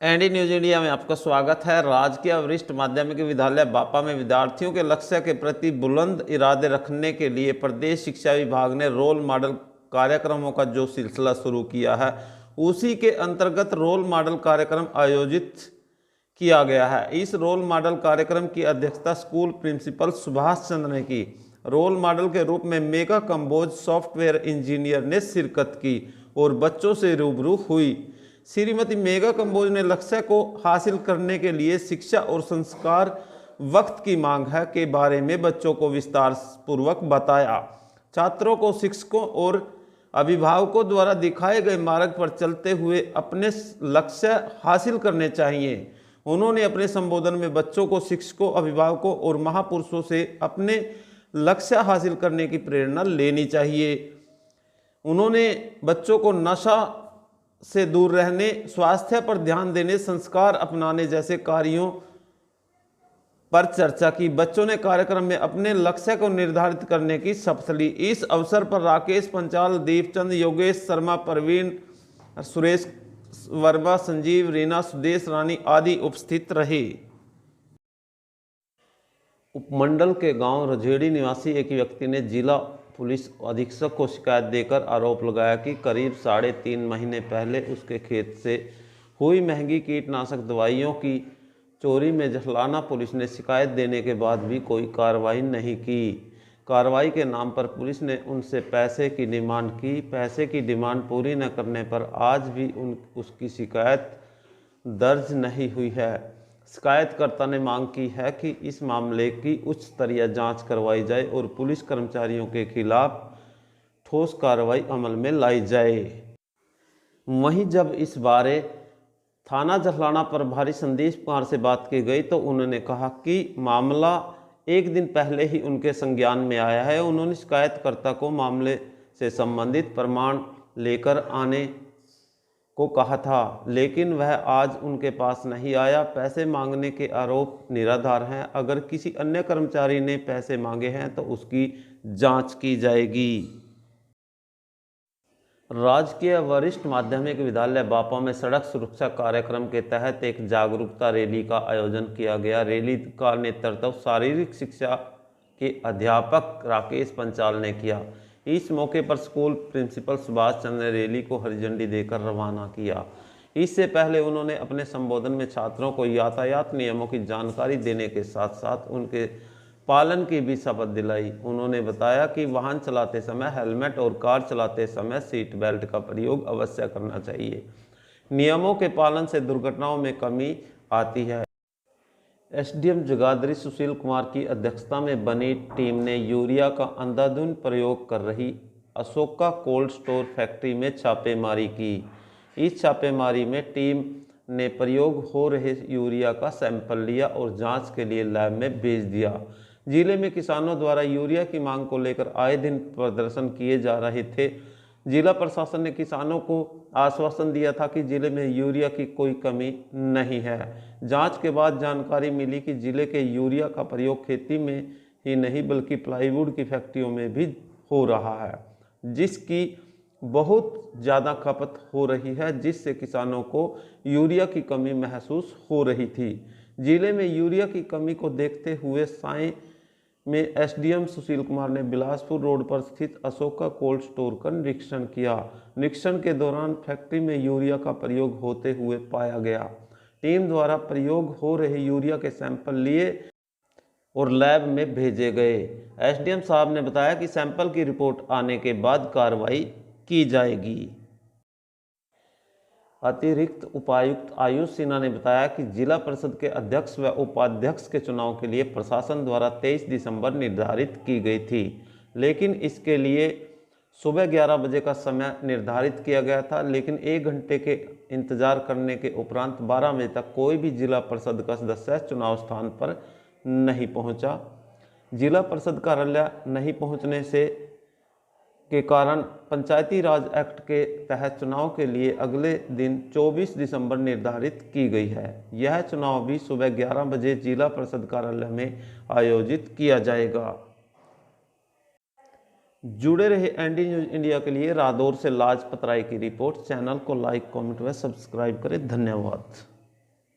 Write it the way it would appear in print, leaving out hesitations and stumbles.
ND news India में आपका स्वागत है। राजकीय वरिष्ठ माध्यमिक विद्यालय बापा में विद्यार्थियों के लक्ष्य के प्रति बुलंद इरादे रखने के लिए प्रदेश शिक्षा विभाग ने रोल मॉडल कार्यक्रमों का जो सिलसिला शुरू किया है, उसी के अंतर्गत रोल मॉडल कार्यक्रम आयोजित किया गया है। इस रोल मॉडल कार्यक्रम की अध्यक्षता स्कूल प्रिंसिपल सुभाष चंद्र ने की। रोल मॉडल के रूप में मेगा कंबोज सॉफ्टवेयर इंजीनियर ने शिरकत की और बच्चों से रूबरू हुई। श्रीमती मेगा कंबोज ने लक्ष्य को हासिल करने के लिए शिक्षा और संस्कार वक्त की मांग है के बारे में बच्चों को विस्तार पूर्वक बताया। छात्रों को शिक्षकों और अभिभावकों द्वारा दिखाए गए मार्ग पर चलते हुए अपने लक्ष्य हासिल करने चाहिए। उन्होंने अपने संबोधन में बच्चों को शिक्षकों, अभिभावकों और महापुरुषों से अपने लक्ष्य हासिल करने की प्रेरणा लेनी चाहिए। उन्होंने बच्चों को नशा से दूर रहने, स्वास्थ्य पर ध्यान देने, संस्कार अपनाने जैसे कार्यों पर चर्चा की। बच्चों ने कार्यक्रम में अपने लक्ष्य को निर्धारित करने की शपथ ली। इस अवसर पर राकेश पंचाल, दीपचंद, योगेश शर्मा, प्रवीण, सुरेश वर्मा, संजीव, रीना, सुदेश रानी आदि उपस्थित रहे। उपमंडल के गांव रजेड़ी निवासी एक व्यक्ति ने जिला पुलिस अधीक्षक को शिकायत देकर आरोप लगाया कि करीब 3.5 महीने पहले उसके खेत से हुई महंगी कीटनाशक दवाइयों की चोरी में जसलाना पुलिस ने शिकायत देने के बाद भी कोई कार्रवाई नहीं की। कार्रवाई के नाम पर पुलिस ने उनसे पैसे की डिमांड की। पैसे की डिमांड पूरी न करने पर आज भी उसकी शिकायत दर्ज नहीं हुई है। शिकायतकर्ता ने मांग की है कि इस मामले की उच्च स्तरीय जांच करवाई जाए और पुलिस कर्मचारियों के खिलाफ ठोस कार्रवाई अमल में लाई जाए। वहीं जब इस बारे थाना जसलाना प्रभारी संदीप कुमार से बात की गई तो उन्होंने कहा कि मामला एक दिन पहले ही उनके संज्ञान में आया है। उन्होंने शिकायतकर्ता को मामले से संबंधित प्रमाण लेकर आने को कहा था, लेकिन वह आज उनके पास नहीं आया। पैसे मांगने के आरोप निराधार हैं। अगर किसी अन्य कर्मचारी ने पैसे मांगे हैं तो उसकी जांच की जाएगी। राजकीय वरिष्ठ माध्यमिक विद्यालय बापा में सड़क सुरक्षा कार्यक्रम के तहत एक जागरूकता रैली का आयोजन किया गया। रैली का नेतृत्व शारीरिक शिक्षा के अध्यापक राकेश पंचाल ने किया। इस मौके पर स्कूल प्रिंसिपल सुभाष चंद्र ने रैली को हरी झंडी देकर रवाना किया। इससे पहले उन्होंने अपने संबोधन में छात्रों को यातायात नियमों की जानकारी देने के साथ साथ उनके पालन की भी शपथ दिलाई। उन्होंने बताया कि वाहन चलाते समय हेलमेट और कार चलाते समय सीट बेल्ट का प्रयोग अवश्य करना चाहिए। नियमों के पालन से दुर्घटनाओं में कमी आती है। एसडीएम जगाधरी सुशील कुमार की अध्यक्षता में बनी टीम ने यूरिया का अंधाधुंध प्रयोग कर रही अशोका कोल्ड स्टोर फैक्ट्री में छापेमारी की। इस छापेमारी में टीम ने प्रयोग हो रहे यूरिया का सैंपल लिया और जांच के लिए लैब में भेज दिया। जिले में किसानों द्वारा यूरिया की मांग को लेकर आए दिन प्रदर्शन किए जा रहे थे। जिला प्रशासन ने किसानों को आश्वासन दिया था कि जिले में यूरिया की कोई कमी नहीं है। जांच के बाद जानकारी मिली कि जिले के यूरिया का प्रयोग खेती में ही नहीं बल्कि प्लाईवुड की फैक्ट्रियों में भी हो रहा है, जिसकी बहुत ज़्यादा खपत हो रही है, जिससे किसानों को यूरिया की कमी महसूस हो रही थी। जिले में यूरिया की कमी को देखते हुए साई में एसडीएम सुशील कुमार ने बिलासपुर रोड पर स्थित अशोका कोल्ड स्टोर का निरीक्षण किया। निरीक्षण के दौरान फैक्ट्री में यूरिया का प्रयोग होते हुए पाया गया। टीम द्वारा प्रयोग हो रहे यूरिया के सैंपल लिए और लैब में भेजे गए। एसडीएम साहब ने बताया कि सैंपल की रिपोर्ट आने के बाद कार्रवाई की जाएगी। अतिरिक्त उपायुक्त आयुष सिन्हा ने बताया कि जिला परिषद के अध्यक्ष व उपाध्यक्ष के चुनाव के लिए प्रशासन द्वारा 23 दिसंबर निर्धारित की गई थी, लेकिन इसके लिए सुबह 11 बजे का समय निर्धारित किया गया था, लेकिन 1 घंटे के इंतजार करने के उपरांत 12 बजे तक कोई भी जिला परिषद का सदस्य चुनाव स्थान पर नहीं पहुंचा। जिला परिषद कार्यालय नहीं पहुंचने के कारण पंचायती राज एक्ट के तहत चुनाव के लिए अगले दिन 24 दिसंबर निर्धारित की गई है। यह चुनाव भी सुबह 11 बजे जिला परिषद कार्यालय में आयोजित किया जाएगा। जुड़े रहे एनडी न्यूज इंडिया के लिए रादौर से लाजपत राय की रिपोर्ट। चैनल को लाइक, कमेंट व सब्सक्राइब करें। धन्यवाद।